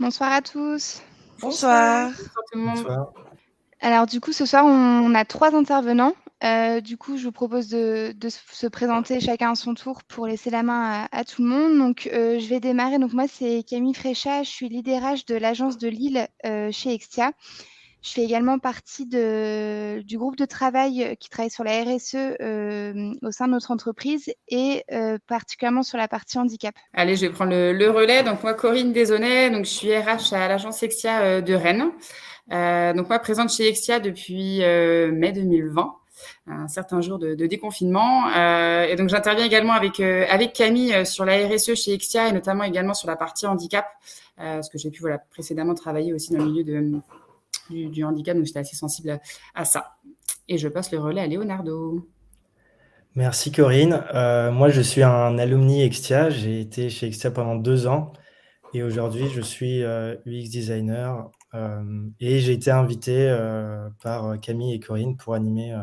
Bonsoir à tous. Bonsoir. Bonsoir tout le monde. Bonsoir. Alors du coup, ce soir, on a 3 intervenants. Du coup, je vous propose de se présenter chacun à son tour pour laisser la main à tout le monde. Donc, je vais démarrer. Donc moi, c'est Camille Fréchat, je suis lead RH de l'agence de Lille, chez Extia. Je fais également partie du groupe de travail qui travaille sur la RSE, au sein de notre entreprise et particulièrement sur la partie handicap. Allez, je vais prendre le relais. Donc moi, Corinne Desonnet, donc je suis RH à l'agence Extia de Rennes. Donc moi, présente chez Extia depuis mai 2020, un certain jour de déconfinement. Et donc j'interviens également avec Camille sur la RSE chez Extia et notamment également sur la partie handicap, parce que j'ai pu précédemment travailler aussi dans le milieu du handicap, donc j'étais assez sensible à ça. Et je passe le relais à Leonardo. Merci Corinne. Moi, je suis un alumni Extia. J'ai été chez Extia pendant 2 ans et aujourd'hui, je suis UX designer et j'ai été invité par Camille et Corinne pour animer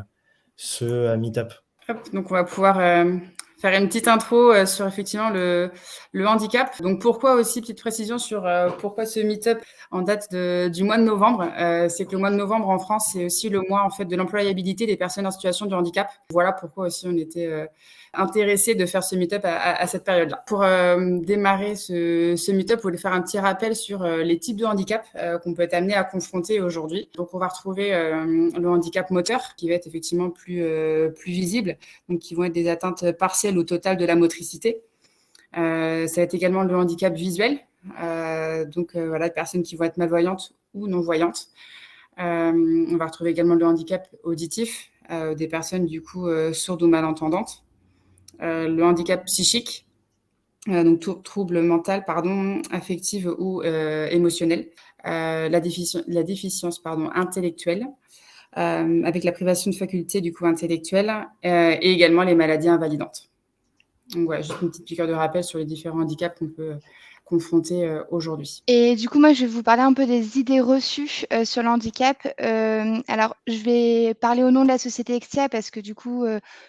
ce meet-up. Hop, donc on va pouvoir faire une petite intro sur effectivement le handicap. Donc pourquoi aussi, petite précision sur pourquoi ce meet-up en date du mois de novembre. C'est que le mois de novembre en France, c'est aussi le mois en fait de l'employabilité des personnes en situation de handicap. Voilà pourquoi aussi on était intéressés de faire ce meet-up à cette période-là. Pour démarrer ce meet-up, je voulais faire un petit rappel sur les types de handicap qu'on peut être amené à confronter aujourd'hui. Donc on va retrouver le handicap moteur qui va être effectivement plus visible, donc qui vont être des atteintes partielles ou totales de la motricité. Ça va être également le handicap visuel, voilà, des personnes qui vont être malvoyantes ou non-voyantes. On va retrouver également le handicap auditif, des personnes du coup sourdes ou malentendantes. Le handicap psychique, donc trouble mental, affectif ou émotionnel. La déficience intellectuelle, avec la privation de facultés du coup intellectuelle, et également les maladies invalidantes. Donc voilà, juste une petite piqûre de rappel sur les différents handicaps qu'on peut confronter aujourd'hui. Et du coup, moi, je vais vous parler un peu des idées reçues sur le handicap. Alors, je vais parler au nom de la société Extia parce que du coup,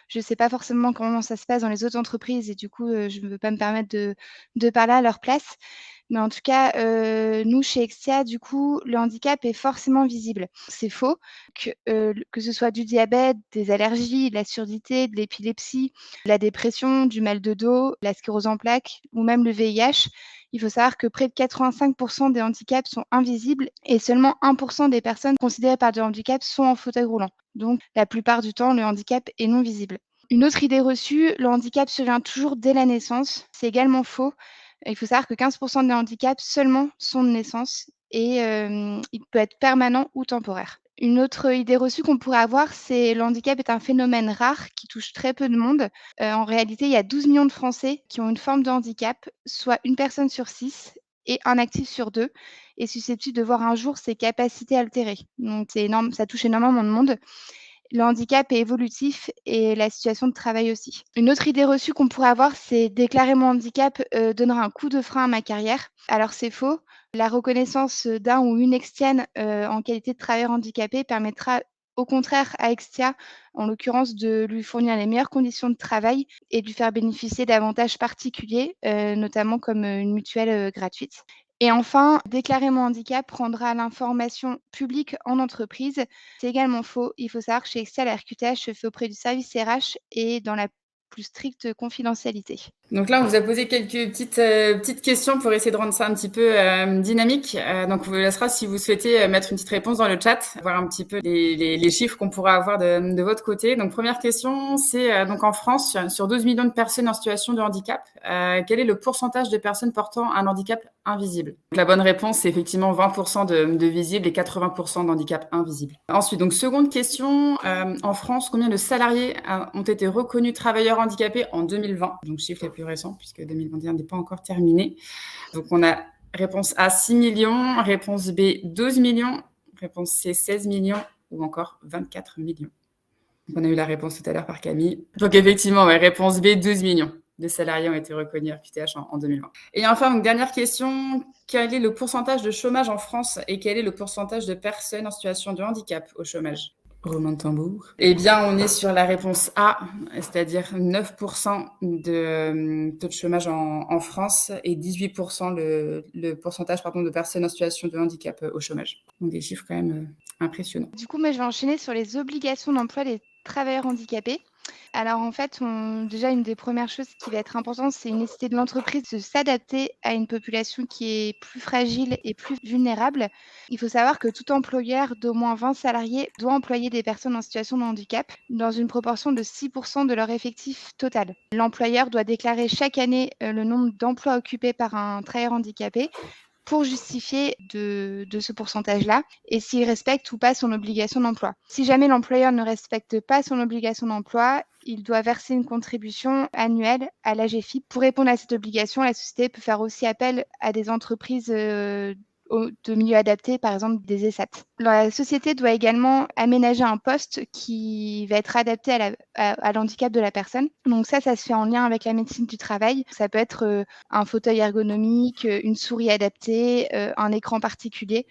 je ne sais pas forcément comment ça se passe dans les autres entreprises et du coup, je ne veux pas me permettre de parler à leur place. Mais en tout cas, nous, chez Extia, du coup, le handicap est forcément visible. C'est faux. Que ce soit du diabète, des allergies, de la surdité, de l'épilepsie, la dépression, du mal de dos, la sclérose en plaques ou même le VIH, il faut savoir que près de 85% des handicaps sont invisibles et seulement 1% des personnes considérées par du handicap sont en fauteuil roulant. Donc, la plupart du temps, le handicap est non visible. Une autre idée reçue, le handicap survient toujours dès la naissance. C'est également faux. Il faut savoir que 15% des handicaps seulement sont de naissance et il peut être permanent ou temporaire. Une autre idée reçue qu'on pourrait avoir, c'est le handicap est un phénomène rare qui touche très peu de monde. En réalité, il y a 12 millions de Français qui ont une forme de handicap, soit une personne sur 6 et un actif sur 2 est susceptible de voir un jour ses capacités altérées. Donc c'est énorme, ça touche énormément de monde. Le handicap est évolutif et la situation de travail aussi. Une autre idée reçue qu'on pourrait avoir, c'est déclarer mon handicap donnera un coup de frein à ma carrière. Alors c'est faux. La reconnaissance d'un ou une extienne en qualité de travailleur handicapé permettra au contraire à Extia, en l'occurrence, de lui fournir les meilleures conditions de travail et de lui faire bénéficier d'avantages particuliers, notamment comme une mutuelle gratuite. Et enfin, déclarer mon handicap rendra l'information publique en entreprise. C'est également faux. Il faut savoir que chez Extia, la RQTH se fait auprès du service RH et dans la plus stricte confidentialité. Donc là, on vous a posé quelques petites questions pour essayer de rendre ça un petit peu dynamique. Donc, on vous laissera, si vous souhaitez, mettre une petite réponse dans le chat, voir un petit peu les chiffres qu'on pourra avoir de votre côté. Donc, première question, c'est donc en France, sur 12 millions de personnes en situation de handicap, quel est le pourcentage de personnes portant un handicap invisible? Donc, la bonne réponse, c'est effectivement 20% de visibles et 80% d'handicap invisible. Ensuite, donc seconde question, en France, combien de salariés ont été reconnus travailleurs handicapés en 2020? Donc, chiffre les plus récent, puisque 2021 n'est pas encore terminé. Donc, on a réponse A, 6 millions, réponse B, 12 millions, réponse C, 16 millions, ou encore 24 millions. Donc, on a eu la réponse tout à l'heure par Camille. Donc, effectivement, réponse B, 12 millions de salariés ont été reconnus RQTH en 2020. Et enfin, donc, dernière question, quel est le pourcentage de chômage en France et quel est le pourcentage de personnes en situation de handicap au chômage? Roulement de tambour. Eh bien, on est sur la réponse A, c'est-à-dire 9% de taux de chômage en France et 18% le pourcentage de personnes en situation de handicap au chômage. Donc des chiffres quand même impressionnants. Du coup, moi, je vais enchaîner sur les obligations d'emploi des travailleurs handicapés. Alors en fait, déjà une des premières choses qui va être importante, c'est une nécessité de l'entreprise de s'adapter à une population qui est plus fragile et plus vulnérable. Il faut savoir que tout employeur d'au moins 20 salariés doit employer des personnes en situation de handicap dans une proportion de 6 de leur effectif total. L'employeur doit déclarer chaque année le nombre d'emplois occupés par un travailleur handicapé pour justifier de ce pourcentage-là et s'il respecte ou pas son obligation d'emploi. Si jamais l'employeur ne respecte pas son obligation d'emploi, il doit verser une contribution annuelle à l'AGEFIP. Pour répondre à cette obligation, la société peut faire aussi appel à des entreprises de milieux adaptés, par exemple des ESAT. La société doit également aménager un poste qui va être adapté à l'handicap de la personne. Donc ça se fait en lien avec la médecine du travail. Ça peut être un fauteuil ergonomique, une souris adaptée, un écran particulier.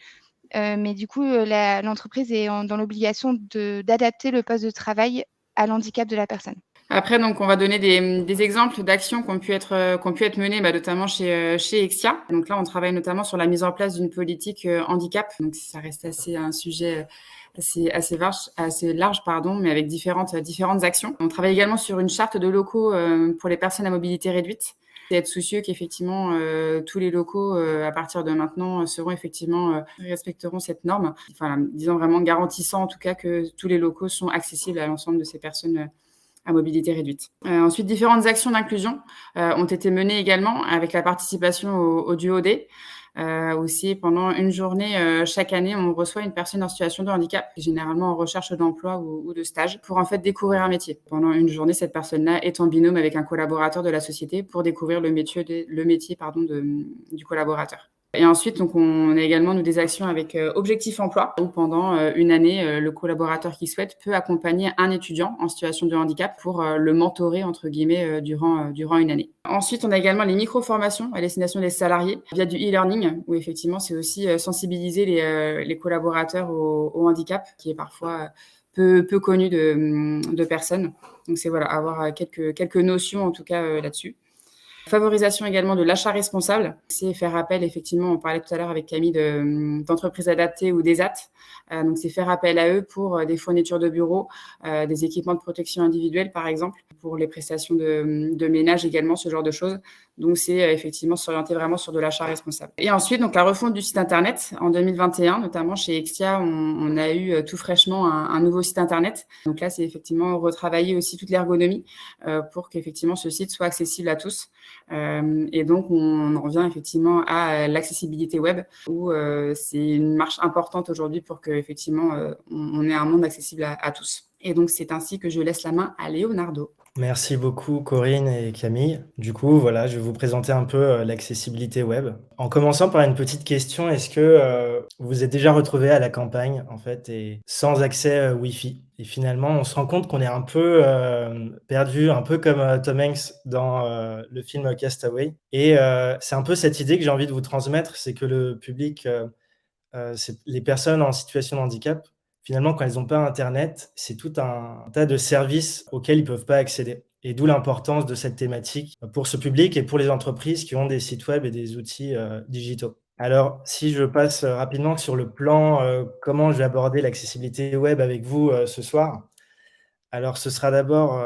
Mais du coup, l'entreprise est dans l'obligation d'adapter le poste de travail à l'handicap de la personne. Après, donc, on va donner des exemples d'actions qui ont pu être menées, notamment chez Exia. Donc là, on travaille notamment sur la mise en place d'une politique handicap. Donc ça reste un sujet assez large, mais avec différentes actions. On travaille également sur une charte de locaux pour les personnes à mobilité réduite. Et être soucieux qu'effectivement tous les locaux à partir de maintenant respecteront cette norme. Enfin, disons vraiment garantissant en tout cas que tous les locaux sont accessibles à l'ensemble de ces personnes à mobilité réduite. Ensuite, différentes actions d'inclusion ont été menées également avec la participation au DuoD. Aussi, pendant une journée, chaque année, on reçoit une personne en situation de handicap, généralement en recherche d'emploi ou de stage, pour en fait découvrir un métier. Pendant une journée, cette personne-là est en binôme avec un collaborateur de la société pour découvrir le métier du collaborateur. Et ensuite, donc, on a également des actions avec Objectif Emploi, où pendant une année, le collaborateur qui souhaite peut accompagner un étudiant en situation de handicap pour le mentorer, entre guillemets, durant une année. Ensuite, on a également les micro-formations à destination des salariés via du e-learning, où effectivement, c'est aussi sensibiliser les collaborateurs au handicap, qui est parfois peu connu de personnes. Donc, c'est avoir quelques notions, en tout cas, là-dessus. Favorisation également de l'achat responsable, c'est faire appel, effectivement, on parlait tout à l'heure avec Camille d'entreprises adaptées ou des AT. Donc, c'est faire appel à eux pour des fournitures de bureau, des équipements de protection individuelle, par exemple, pour les prestations de ménage également, ce genre de choses. Donc, c'est effectivement s'orienter vraiment sur de l'achat responsable. Et ensuite, donc, la refonte du site Internet. En 2021, notamment chez Exia, on a eu tout fraîchement un nouveau site Internet. Donc là, c'est effectivement retravailler aussi toute l'ergonomie pour qu'effectivement ce site soit accessible à tous. Et donc, on en revient effectivement à l'accessibilité web, où c'est une marche importante aujourd'hui pour qu'effectivement on ait un monde accessible à tous. Et donc, c'est ainsi que je laisse la main à Leonardo. Merci beaucoup Corinne et Camille. Du coup, voilà, je vais vous présenter un peu l'accessibilité web. En commençant par une petite question, est-ce que vous vous êtes déjà retrouvé à la campagne en fait et sans accès Wi-Fi? Et finalement, on se rend compte qu'on est un peu perdu, un peu comme Tom Hanks dans le film Castaway. Et c'est un peu cette idée que j'ai envie de vous transmettre, c'est que le public, c'est les personnes en situation de handicap. Finalement, quand elles n'ont pas internet, c'est tout un tas de services auxquels ils ne peuvent pas accéder et d'où l'importance de cette thématique pour ce public et pour les entreprises qui ont des sites web et des outils, digitaux. Alors, si je passe rapidement sur le plan, comment je vais aborder l'accessibilité web avec vous, ce soir. Alors ce sera d'abord,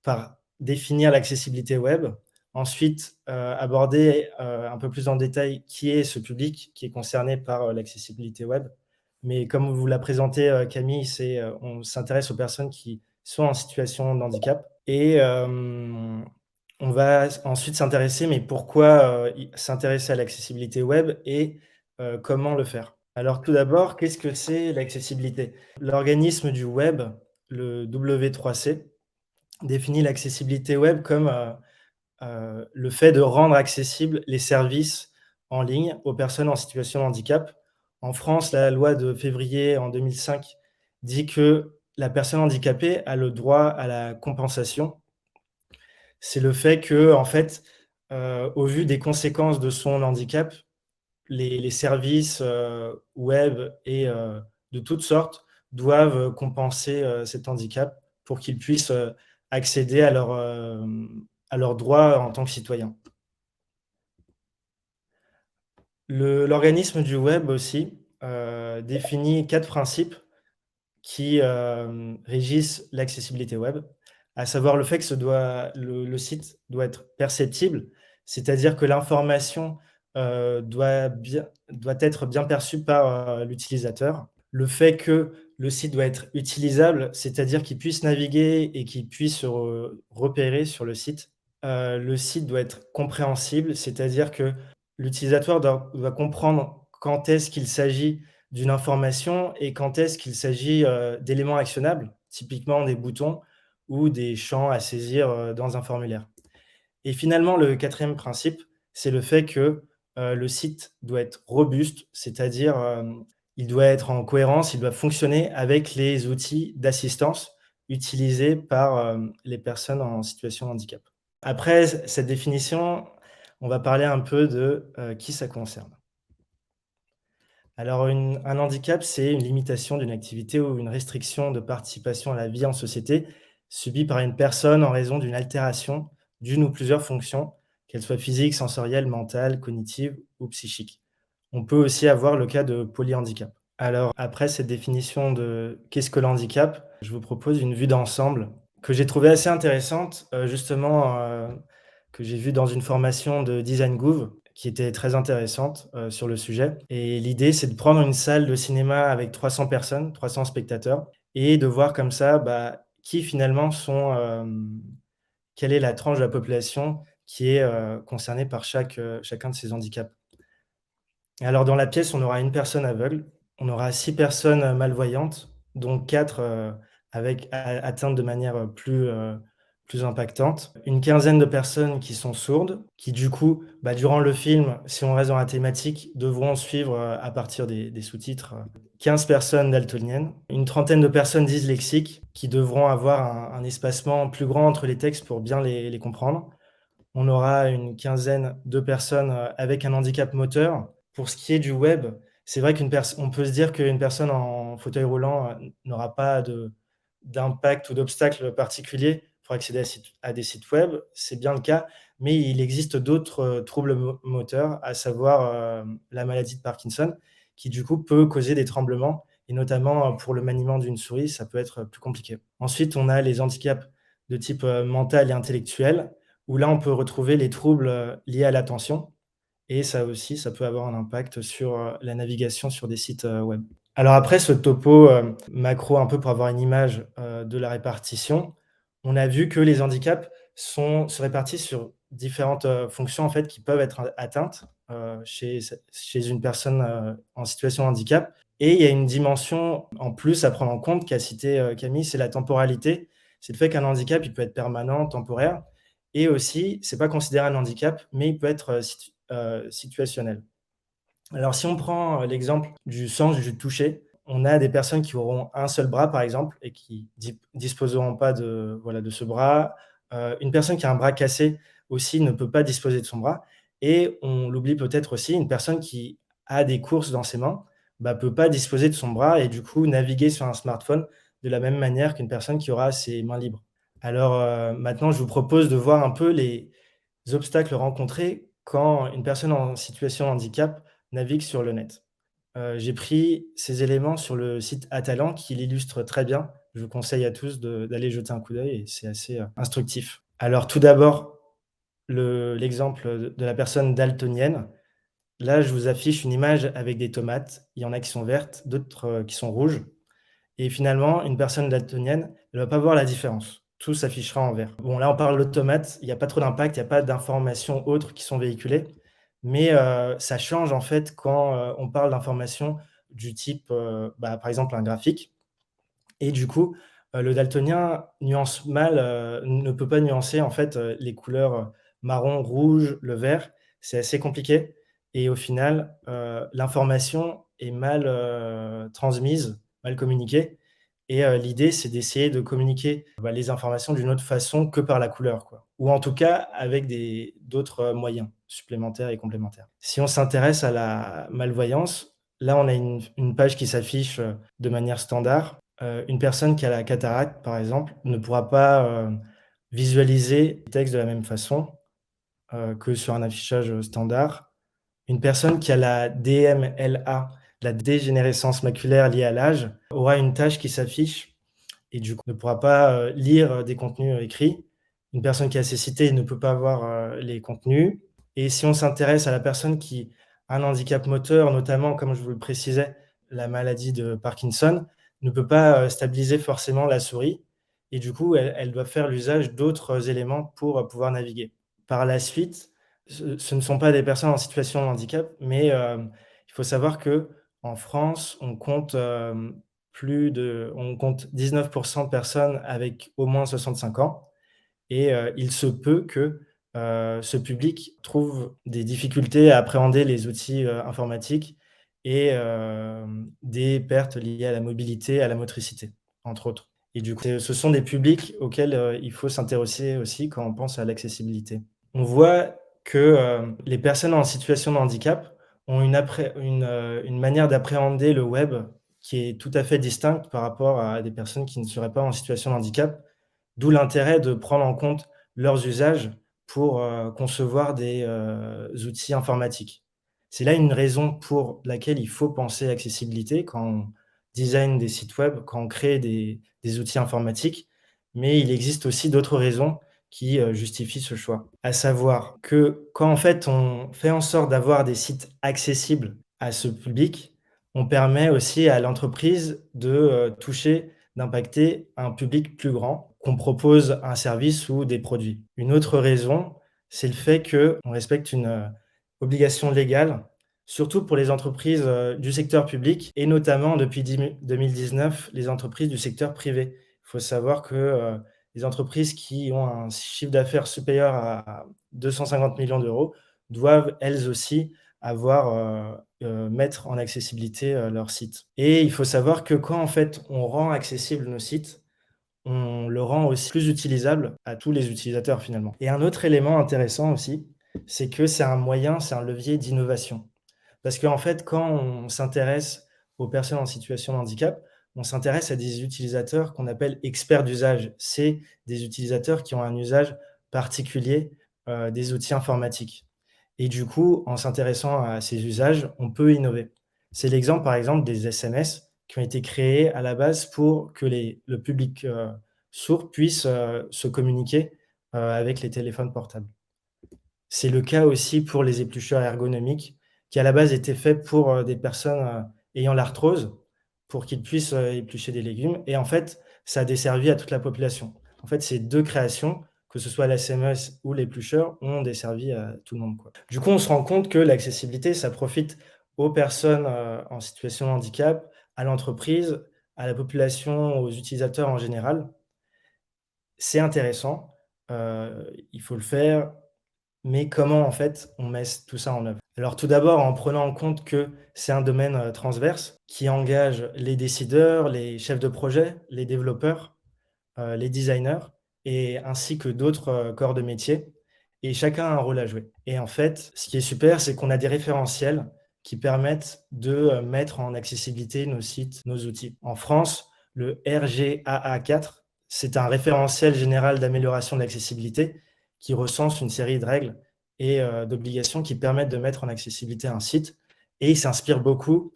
par définir l'accessibilité web. Ensuite, aborder, un peu plus en détail qui est ce public qui est concerné par, l'accessibilité web. Mais comme vous l'a présenté, Camille, on s'intéresse aux personnes qui sont en situation de handicap et on va ensuite s'intéresser, mais pourquoi, s'intéresser à l'accessibilité web et comment le faire? Alors tout d'abord, qu'est-ce que c'est l'accessibilité? L'organisme du web, le W3C, définit l'accessibilité web comme le fait de rendre accessibles les services en ligne aux personnes en situation de handicap. En France, la loi de février en 2005 dit que la personne handicapée a le droit à la compensation. C'est le fait que, en fait, au vu des conséquences de son handicap, les services web et de toutes sortes doivent compenser cet handicap pour qu'ils puissent accéder à leurs droits en tant que citoyens. L'organisme du web aussi définit 4 principes qui régissent l'accessibilité web, à savoir le fait que le site doit être perceptible, c'est-à-dire que l'information doit être bien perçue par l'utilisateur. Le fait que le site doit être utilisable, c'est-à-dire qu'il puisse naviguer et qu'il puisse se repérer sur le site. Le site doit être compréhensible, c'est-à-dire que l'utilisateur doit comprendre quand est-ce qu'il s'agit d'une information et quand est-ce qu'il s'agit d'éléments actionnables, typiquement des boutons ou des champs à saisir dans un formulaire. Et finalement, le quatrième principe, c'est le fait que le site doit être robuste, c'est-à-dire il doit être en cohérence, il doit fonctionner avec les outils d'assistance utilisés par les personnes en situation de handicap. Après cette définition, on va parler un peu de qui ça concerne. Alors un handicap, c'est une limitation d'une activité ou une restriction de participation à la vie en société subie par une personne en raison d'une altération d'une ou plusieurs fonctions, qu'elles soient physiques, sensorielles, mentales, cognitives ou psychiques. On peut aussi avoir le cas de polyhandicap. Alors après cette définition de qu'est-ce que le handicap, je vous propose une vue d'ensemble que j'ai trouvée assez intéressante, que j'ai vue dans une formation de Design Gouv, qui était très intéressante, sur le sujet, et l'idée, c'est de prendre une salle de cinéma avec 300 personnes, 300 spectateurs et de voir comme ça, qui finalement quelle est la tranche de la population qui est, concernée par chacun de ces handicaps. Et alors dans la pièce, on aura une personne aveugle, on aura 6 personnes malvoyantes, dont 4 atteintes de manière plus impactante. Une quinzaine de personnes qui sont sourdes, qui du coup, durant le film, si on reste dans la thématique, devront suivre à partir des sous-titres. 15 personnes daltoniennes, une trentaine de personnes dyslexiques qui devront avoir un espacement plus grand entre les textes pour bien les comprendre. On aura une quinzaine de personnes avec un handicap moteur. Pour ce qui est du web, c'est vrai on peut se dire qu'une personne en fauteuil roulant n'aura pas d'impact ou d'obstacle particulier pour accéder à des sites web. C'est bien le cas, mais il existe d'autres troubles moteurs, à savoir la maladie de Parkinson, qui du coup peut causer des tremblements, et notamment pour le maniement d'une souris, ça peut être plus compliqué. Ensuite, on a les handicaps de type mental et intellectuel, où là, on peut retrouver les troubles liés à l'attention, et ça aussi, ça peut avoir un impact sur la navigation sur des sites web. Alors après ce topo macro, un peu pour avoir une image de la répartition, on a vu que les handicaps se répartissent sur différentes fonctions en fait qui peuvent être atteintes chez une personne en situation de handicap, et il y a une dimension en plus à prendre en compte qu'a cité Camille, c'est la temporalité. C'est le fait qu'un handicap, il peut être permanent, temporaire, et aussi, c'est pas considéré un handicap, mais il peut être situationnel. Alors si on prend l'exemple du sens du toucher, on a des personnes qui auront un seul bras, par exemple, et qui disposeront pas de ce bras. Une personne qui a un bras cassé aussi ne peut pas disposer de son bras, et on l'oublie peut-être aussi, une personne qui a des courses dans ses mains, peut pas disposer de son bras et du coup naviguer sur un smartphone de la même manière qu'une personne qui aura ses mains libres. Alors, maintenant je vous propose de voir un peu les obstacles rencontrés quand une personne en situation de handicap navigue sur le net. J'ai pris ces éléments sur le site Atalan qui l'illustre très bien. Je vous conseille à tous d'aller jeter un coup d'œil et c'est assez instructif. Alors tout d'abord, l'exemple de la personne daltonienne. Là, je vous affiche une image avec des tomates. Il y en a qui sont vertes, d'autres qui sont rouges, et finalement, une personne daltonienne, elle va pas voir la différence. Tout s'affichera en vert. Bon, là, on parle de tomates, il y a pas trop d'impact, il y a pas d'informations autres qui sont véhiculées, mais ça change en fait quand on parle d'informations du type, par exemple un graphique, et du coup, le daltonien ne peut pas nuancer en fait les couleurs marron, rouge, le vert. C'est assez compliqué, et au final, l'information est mal transmise, mal communiquée, et l'idée, c'est d'essayer de communiquer les informations d'une autre façon que par la couleur, quoi, ou en tout cas avec d'autres moyens supplémentaires et complémentaires. Si on s'intéresse à la malvoyance, là, on a une page qui s'affiche de manière standard, Une personne qui a la cataracte, par exemple, ne pourra pas, visualiser le texte de la même façon, que sur un affichage, standard. Une personne qui a la DMLA, la dégénérescence maculaire liée à l'âge, aura une tâche qui s'affiche et du coup ne pourra pas, lire des contenus, écrits. Une personne qui a cécité ne peut pas voir, les contenus et si on s'intéresse à la personne qui a un handicap moteur, notamment comme je vous le précisais, la maladie de Parkinson, ne peut pas, stabiliser forcément la souris et du coup elle doit faire l'usage d'autres éléments pour, pouvoir naviguer. Par la suite, ce ne sont pas des personnes en situation de handicap, mais il faut savoir qu'en France, on compte 19 de personnes avec au moins 65 ans et il se peut que, ce public trouve des difficultés à appréhender les outils, informatiques et des pertes liées à la mobilité, à la motricité, entre autres. Et du coup, ce sont des publics auxquels, il faut s'intéresser aussi quand on pense à l'accessibilité. On voit que, les personnes en situation de handicap ont une manière d'appréhender le web qui est tout à fait distincte par rapport à des personnes qui ne seraient pas en situation de handicap. D'où l'intérêt de prendre en compte leurs usages pour, concevoir des, outils informatiques. C'est là une raison pour laquelle il faut penser accessibilité quand on design des sites web, quand on crée des outils informatiques, mais il existe aussi d'autres raisons qui, justifient ce choix. À savoir que quand, en fait, on fait en sorte d'avoir des sites accessibles à ce public, on permet aussi à l'entreprise de, d'impacter un public plus grand, qu'on propose un service ou des produits. Une autre raison, c'est le fait qu'on respecte une, obligation légale, surtout pour les entreprises, du secteur public et notamment depuis 2019, les entreprises du secteur privé. Il faut savoir que, les entreprises qui ont un chiffre d'affaires supérieur à 250 millions d'euros doivent elles aussi avoir, mettre en accessibilité, leur site et il faut savoir que quand, en fait, on rend accessible nos sites, on le rend aussi plus utilisable à tous les utilisateurs, finalement et un autre élément intéressant aussi, c'est que c'est un levier d'innovation. Parce qu'en fait, quand on s'intéresse aux personnes en situation de handicap, on s'intéresse à des utilisateurs qu'on appelle experts d'usage. C'est des utilisateurs qui ont un usage particulier, des outils informatiques et du coup, en s'intéressant à ces usages, on peut innover. C'est l'exemple, par exemple, des SMS qui ont été créés à la base pour que le public, sourd puisse, se communiquer, avec les téléphones portables. C'est le cas aussi pour les éplucheurs ergonomiques qui, à la base, étaient faits pour, des personnes, ayant l'arthrose, pour qu'ils puissent, éplucher des légumes et en fait, ça a desservi à toute la population. En fait, ces 2 créations, que ce soit l'SMS ou l'éplucheur, ont desservi à tout le monde, quoi. Du coup, on se rend compte que l'accessibilité, ça profite aux personnes, en situation de handicap, à l'entreprise, à la population, aux utilisateurs en général. C'est intéressant, il faut le faire, mais comment, en fait, on met tout ça en œuvre? Alors tout d'abord, en prenant en compte que c'est un domaine, transverse qui engage les décideurs, les chefs de projet, les développeurs, les designers et ainsi que d'autres, corps de métier et chacun a un rôle à jouer et en fait, ce qui est super, c'est qu'on a des référentiels qui permettent de, mettre en accessibilité nos sites, nos outils. En France, le RGAA4, c'est un référentiel général d'amélioration de l'accessibilité qui recense une série de règles et d'obligations qui permettent de mettre en accessibilité un site et il s'inspire beaucoup,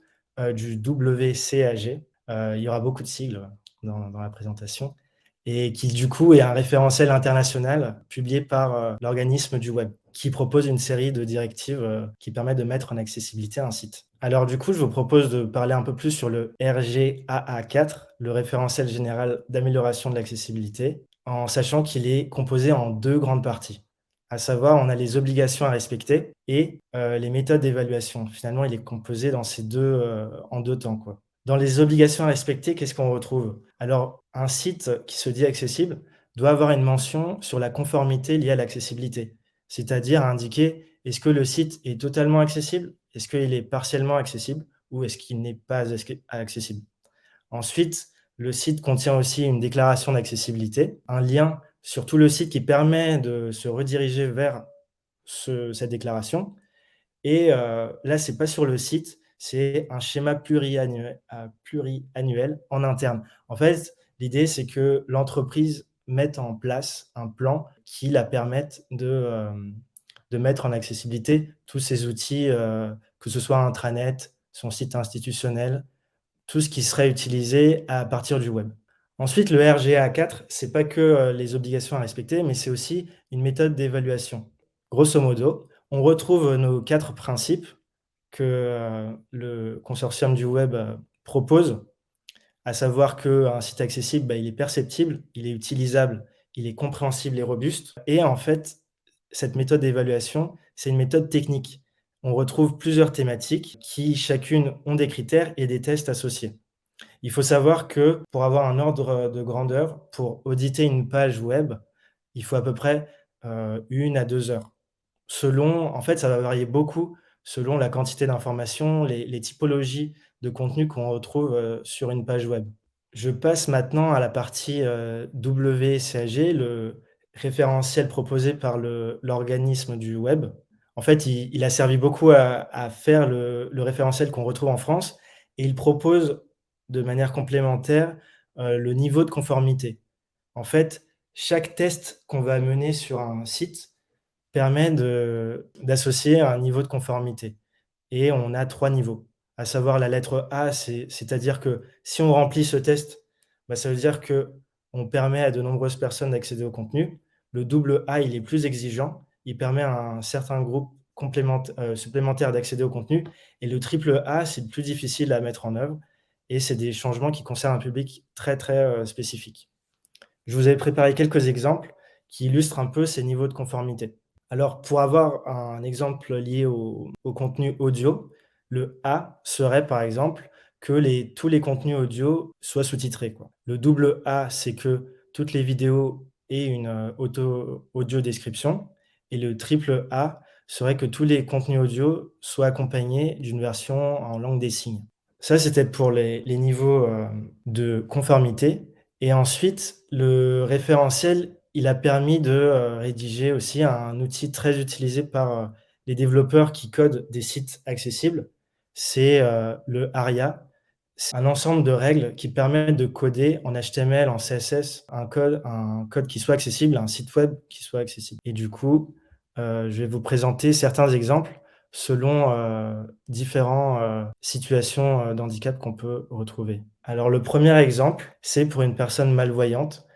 du WCAG. Il y aura beaucoup de sigles dans la présentation et qui du coup est un référentiel international publié par, l'organisme du web, qui propose une série de directives, qui permettent de mettre en accessibilité un site. Alors du coup, je vous propose de parler un peu plus sur le RGAA4, le référentiel général d'amélioration de l'accessibilité, en sachant qu'il est composé en 2 grandes parties. À savoir, on a les obligations à respecter et les méthodes d'évaluation. Finalement, il est composé dans ces 2, en 2 temps, quoi. Dans les obligations à respecter, qu'est-ce qu'on retrouve? Alors, un site qui se dit accessible doit avoir une mention sur la conformité liée à l'accessibilité, c'est-à-dire indiquer est-ce que le site est totalement accessible? Est-ce qu'il est partiellement accessible? Ou est-ce qu'il n'est pas accessible? Ensuite, le site contient aussi une déclaration d'accessibilité, un lien sur tout le site qui permet de se rediriger vers cette déclaration et là, c'est pas sur le site, c'est un schéma pluriannuel en interne. En fait, l'idée, c'est que l'entreprise mette en place un plan qui la permette de mettre en accessibilité tous ces outils, que ce soit intranet, son site institutionnel, tout ce qui serait utilisé à partir du web. Ensuite, le RGA4, c'est pas que, les obligations à respecter, mais c'est aussi une méthode d'évaluation. Grosso modo, on retrouve nos 4 principes que, le consortium du web, propose, à savoir qu'un site accessible, il est perceptible, il est utilisable, il est compréhensible et robuste et en fait, cette méthode d'évaluation, c'est une méthode technique. On retrouve plusieurs thématiques qui chacune ont des critères et des tests associés. Il faut savoir que pour avoir un ordre de grandeur, pour auditer une page web, il faut à peu près, 1 à 2 heures. Selon en fait, ça va varier beaucoup selon la quantité d'informations, les typologies de contenu qu'on retrouve, sur une page web. Je passe maintenant à la partie, WCAG, le référentiel proposé par l'organisme du web. En fait, il a servi beaucoup à faire le référentiel qu'on retrouve en France et il propose de manière complémentaire, le niveau de conformité. En fait, chaque test qu'on va mener sur un site permet d'associer un niveau de conformité et on a 3 niveaux. À savoir la lettre A, c'est-à-dire que si on remplit ce test, ça veut dire qu'on permet à de nombreuses personnes d'accéder au contenu. Le double A, il est plus exigeant, il permet à un certain groupe supplémentaire d'accéder au contenu et le triple A, c'est le plus difficile à mettre en œuvre et c'est des changements qui concernent un public très, très, spécifique. Je vous avais préparé quelques exemples qui illustrent un peu ces niveaux de conformité. Alors, pour avoir un exemple lié au contenu audio, le A serait, par exemple, que tous les contenus audio soient sous-titrés, quoi. Le double A, c'est que toutes les vidéos aient une, audio description et le triple A serait que tous les contenus audio soient accompagnés d'une version en langue des signes. Ça, c'était pour les niveaux, de conformité et ensuite le référentiel, il a permis de, rédiger aussi un outil très utilisé par, les développeurs qui codent des sites accessibles. C'est, le ARIA. C'est un ensemble de règles qui permettent de coder en HTML, en CSS, un code qui soit accessible, un site web qui soit accessible et du coup, je vais vous présenter certains exemples selon, différents, situations, d'handicap qu'on peut retrouver. Alors le premier exemple, c'est pour une personne malvoyante.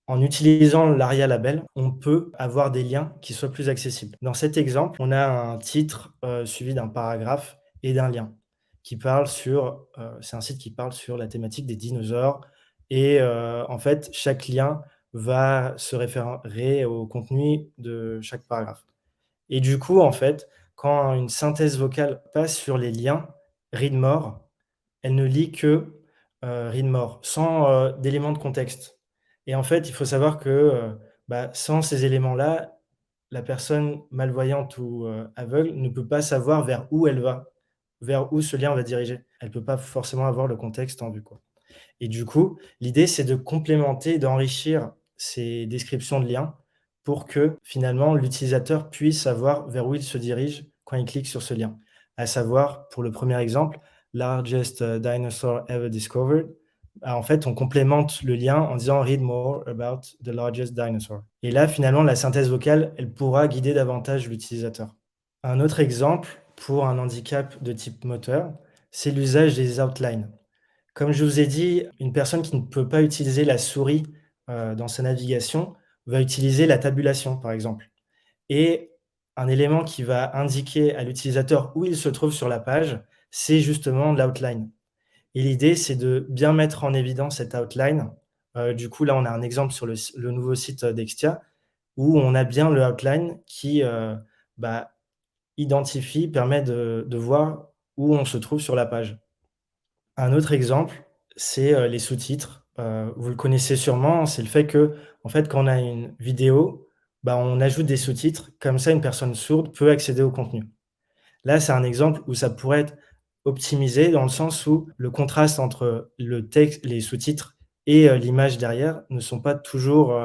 En utilisant l'ARIA Label, on peut avoir des liens qui soient plus accessibles. Dans cet exemple, on a un titre, suivi d'un paragraphe et d'un lien qui parle sur, c'est un site qui parle sur la thématique des dinosaures et en fait, chaque lien va se référer au contenu de chaque paragraphe. Et du coup, en fait, quand une synthèse vocale passe sur les liens read more, elle ne lit que, read more, sans, d'éléments de contexte. Et en fait, il faut savoir que, sans ces éléments-là, la personne malvoyante ou, aveugle ne peut pas savoir vers où elle va, vers où ce lien va diriger. Elle peut pas forcément avoir le contexte en vue, quoi. Et du coup, l'idée, c'est de complémenter, d'enrichir ces descriptions de liens pour que, finalement, l'utilisateur puisse savoir vers où il se dirige quand il clique sur ce lien. À savoir, pour le premier exemple, largest, dinosaur ever discovered. En fait, on complémente le lien en disant read more about the largest dinosaur. Et là, finalement, la synthèse vocale, elle pourra guider davantage l'utilisateur. Un autre exemple pour un handicap de type moteur, c'est l'usage des outlines. Comme je vous ai dit, une personne qui ne peut pas utiliser la souris, dans sa navigation, va utiliser la tabulation, par exemple. Et un élément qui va indiquer à l'utilisateur où il se trouve sur la page, c'est justement l'outline. Et l'idée, c'est de bien mettre en évidence cette outline. Du coup, là, on a un exemple sur le nouveau site, d'Extia, où on a bien le outline qui, bah, identifie, permet de voir où on se trouve sur la page. Un autre exemple, c'est, les sous-titres. Vous le connaissez sûrement, c'est le fait que, en fait, quand on a une vidéo, on ajoute des sous-titres, comme ça une personne sourde peut accéder au contenu. Là, c'est un exemple où ça pourrait être optimisé dans le sens où le contraste entre le texte, les sous-titres et l'image derrière ne sont pas toujours,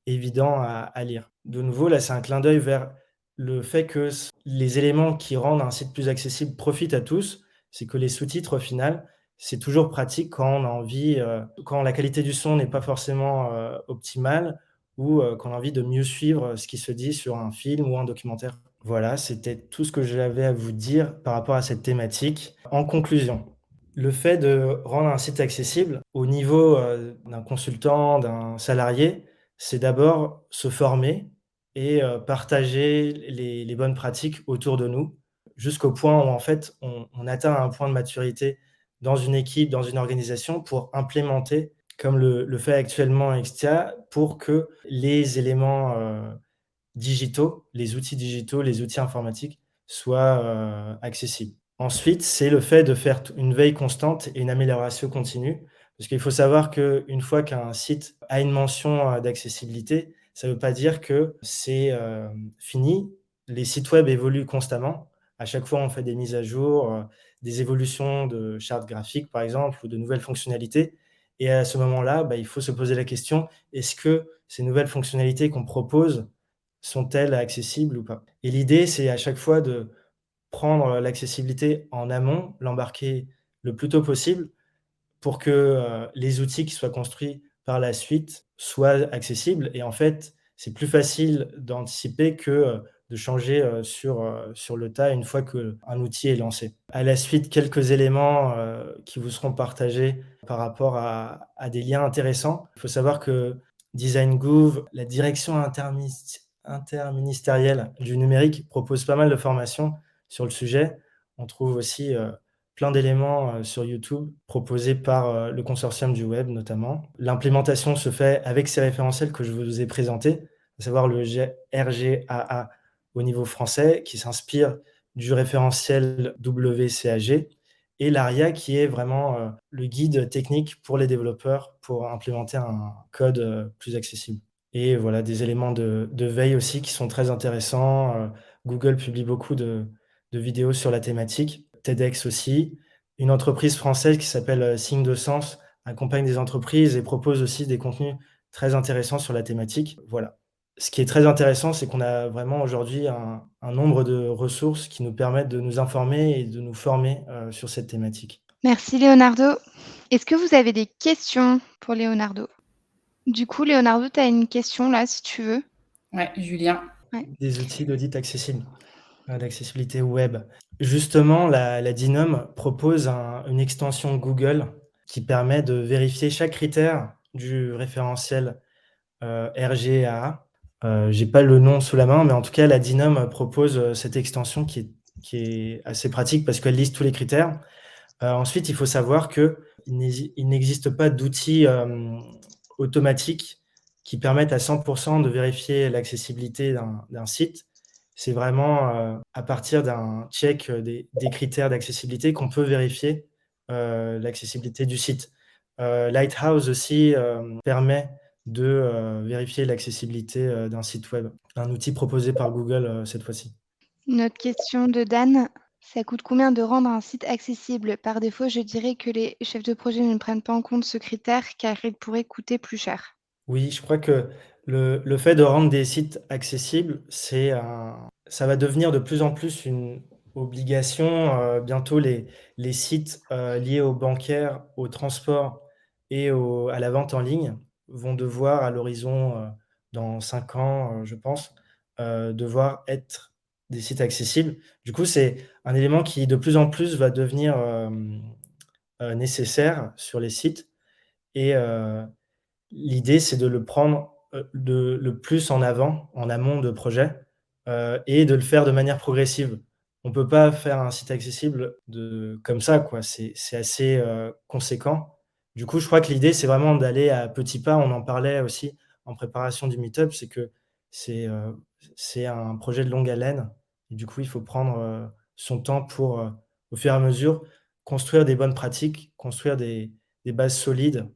évidents à lire. De nouveau, là, c'est un clin d'œil vers le fait que les éléments qui rendent un site plus accessible profitent à tous. C'est que les sous-titres, au final, c'est toujours pratique quand on a envie, quand la qualité du son n'est pas forcément, optimale ou, qu'on a envie de mieux suivre ce qui se dit sur un film ou un documentaire. Voilà, c'était tout ce que j'avais à vous dire par rapport à cette thématique. En conclusion, le fait de rendre un site accessible au niveau, d'un consultant, d'un salarié, c'est d'abord se former et partager les bonnes pratiques autour de nous, jusqu'au point où en fait on atteint un point de maturité dans une équipe, dans une organisation pour implémenter, comme le fait actuellement Extia, pour que les éléments, digitaux, les outils digitaux, les outils informatiques soient, accessibles. Ensuite, c'est le fait de faire une veille constante et une amélioration continue. Parce qu'il faut savoir qu'une fois qu'un site a une mention, d'accessibilité, ça ne veut pas dire que c'est, fini. Les sites web évoluent constamment. À chaque fois, on fait des mises à jour, des évolutions de chartes graphiques, par exemple, ou de nouvelles fonctionnalités. Et à ce moment-là, il faut se poser la question: «Est-ce que ces nouvelles fonctionnalités qu'on propose sont-elles accessibles ou pas?» Et l'idée, c'est à chaque fois de prendre l'accessibilité en amont, l'embarquer le plus tôt possible pour que, les outils qui soient construits par la suite soient accessibles et en fait, c'est plus facile d'anticiper que, de changer, sur le tas une fois qu'un outil est lancé. À la suite, quelques éléments, qui vous seront partagés par rapport à des liens intéressants. Il faut savoir que DesignGouv, la direction interministérielle du numérique, propose pas mal de formations sur le sujet. On trouve aussi, plein d'éléments, sur YouTube proposés par, le consortium du web notamment. L'implémentation se fait avec ces référentiels que je vous ai présentés, à savoir le RGAA au niveau français qui s'inspire du référentiel WCAG et l'ARIA qui est vraiment, le guide technique pour les développeurs pour implémenter un code, plus accessible. Et voilà, des éléments de veille aussi qui sont très intéressants. Google publie beaucoup de vidéos sur la thématique, TEDx aussi. Une entreprise française qui s'appelle, Signe de Sens accompagne des entreprises et propose aussi des contenus très intéressants sur la thématique. Voilà. Ce qui est très intéressant, c'est qu'on a vraiment aujourd'hui un nombre de ressources qui nous permettent de nous informer et de nous former, sur cette thématique. Merci Leonardo. Est-ce que vous avez des questions pour Leonardo? Du coup, Leonardo, tu as une question là, si tu veux. Ouais, Julien. Des outils d'audit accessibles, d'accessibilité web. Justement, la DINOM propose une extension Google qui permet de vérifier chaque critère du référentiel, RGAA. J'ai pas le nom sous la main, mais en tout cas, la DINOM propose, cette extension qui est assez pratique parce qu'elle liste tous les critères. Ensuite, il faut savoir qu'il n'existe pas d'outils, automatiques qui permettent à 100 de vérifier l'accessibilité d'un site. C'est vraiment, à partir d'un check, des critères d'accessibilité qu'on peut vérifier, l'accessibilité du site. Lighthouse aussi, permet de, vérifier l'accessibilité, d'un site web. Un outil proposé par Google, cette fois-ci. Une autre question de Dan. Ça coûte combien de rendre un site accessible? Par défaut, je dirais que les chefs de projet ne prennent pas en compte ce critère car il pourrait coûter plus cher. Oui, je crois que le fait de rendre des sites accessibles, ça va devenir de plus en plus une obligation. Bientôt les sites, liés au bancaire, au transport et à la vente en ligne vont devoir à l'horizon, dans 5 ans, je pense, devoir être des sites accessibles. Du coup, c'est un élément qui de plus en plus va devenir, nécessaire sur les sites et l'idée, c'est de le prendre, le plus en avant, en amont de projet, et de le faire de manière progressive. On peut pas faire un site accessible comme ça, quoi. C'est assez, conséquent. Du coup, je crois que l'idée, c'est vraiment d'aller à petits pas. On en parlait aussi en préparation du meet-up, c'est que c'est, heu, c'est un projet de longue haleine et du coup, il faut prendre, son temps pour, au fur et à mesure, construire des bonnes pratiques, construire des bases solides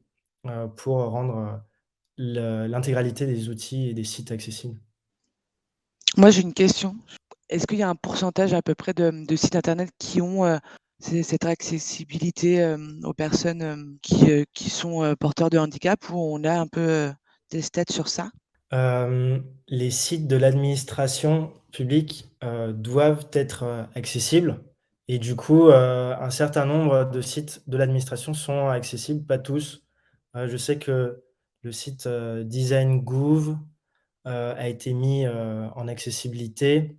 pour rendre, l'intégralité des outils et des sites accessibles. Moi, j'ai une question. Est-ce qu'il y a un pourcentage à peu près de sites internet qui ont cette accessibilité aux personnes qui sont porteurs de handicap ou on a un peu des stats sur ça? Les sites de l'administration publique, doivent être, accessibles et du coup, un certain nombre de sites de l'administration sont accessibles, pas tous. Je sais que le site, Design.gouv, a été mis, en accessibilité,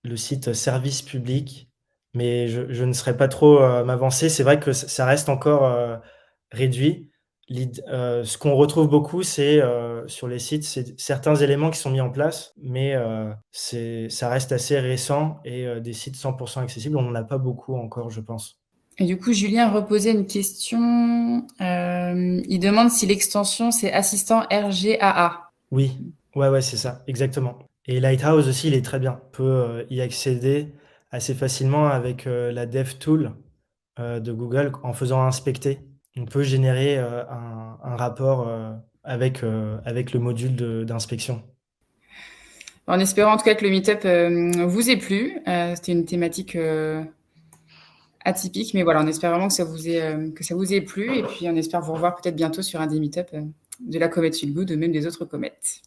le site service public, mais je ne saurais pas trop, m'avancer. C'est vrai que ça reste encore, réduit. Ce qu'on retrouve beaucoup, c'est, sur les sites, c'est certains éléments qui sont mis en place, mais, ça reste assez récent et des sites 100 accessibles, on n'en a pas beaucoup encore, je pense. Et du coup, Julien reposait une question. Il demande si l'extension, c'est assistant RGAA. Oui, ouais, c'est ça, exactement. Et Lighthouse aussi, il est très bien. On peut, y accéder assez facilement avec, la DevTool, de Google en faisant inspecter. On peut générer, un rapport, avec le module d'inspection. En espérant en tout cas que le meet-up vous ait plu. C'était une thématique atypique, mais voilà, on espère vraiment que ça vous ait plu. Et puis on espère vous revoir peut-être bientôt sur un des meet-up de la comète Feel Good, ou même des autres comètes.